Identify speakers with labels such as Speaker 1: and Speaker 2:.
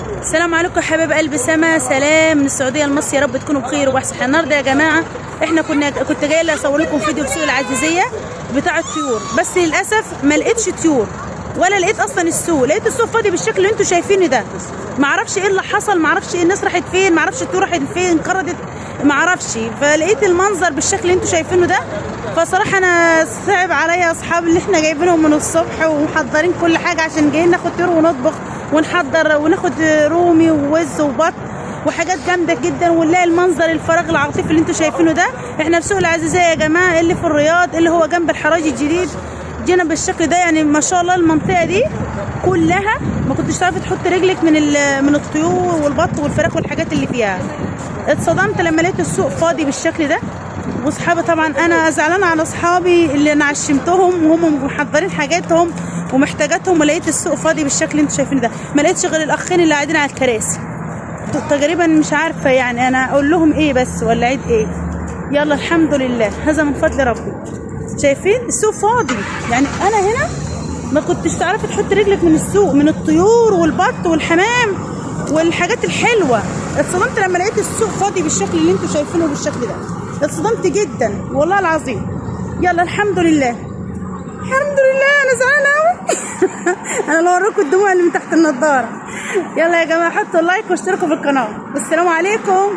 Speaker 1: السلام عليكم يا حبايب قلبي، سما سلام من السعوديه لمصر. يا رب تكونوا بخير وبأحسن حال. النهارده يا جماعه احنا كنت جايه اصور لكم فيديو في سوق العزيزيه بتاع الطيور، بس للاسف ما لقيتش طيور ولا لقيت اصلا السوق. لقيت السوق فاضي بالشكل اللي انتم شايفينه ده. ما اعرفش ايه اللي حصل، ما اعرفش الناس راحت فين، ما اعرفش الطيور راحت فين، انقرضت، ما اعرفش. فلقيت المنظر بالشكل اللي انتم شايفينه ده. فصراحه انا صعب عليا اصحاب اللي احنا جايبينهم من الصبح ومحضرين كل حاجه عشان جايين ناخد طيور ونطبخ ونحضر وناخد رومي ووز وبط وحاجات جامده جدا، ونلاقي المنظر الفراغ العاطفي اللي انتم شايفينه ده. احنا في سوق العزيزيه يا جماعه اللي في الرياض، اللي هو جنب الحراج الجديد. جينا بالشكل ده، يعني ما شاء الله المنطقه دي كلها ما كنتش تعرفي تحط رجلك من الطيور والبط والفراخ والحاجات اللي فيها. اتصدمت لما لقيت السوق فاضي بالشكل ده. واصحابي طبعا انا زعلانه على اصحابي اللي انا عشمتهم وهم محضرين حاجاتهم ومحتاجاتهم، ولقيت السوق فاضي بالشكل اللي انتم شايفينه ده. ما لقيتش غير الاخين اللي قاعدين على الكراسي تقريبا. مش عارفه يعني انا اقول لهم ايه بس ولا عيد ايه. يلا الحمد لله، هذا من فضل ربي. شايفين السوق فاضي، يعني انا هنا ما كنتش تعرفي تحط رجلك من السوق، من الطيور والبط والحمام والحاجات الحلوه. اتصدمت لما لقيت السوق فاضي بالشكل اللي انتم شايفينه بالشكل ده. اتصدمت جدا والله العظيم. يلا الحمد لله، الحمد لله. انا زعلانه قوي انا لو اوريكم الدموع اللي من تحت النضاره. يلا يا جماعه حطوا اللايك واشتركوا في القناه، والسلام عليكم.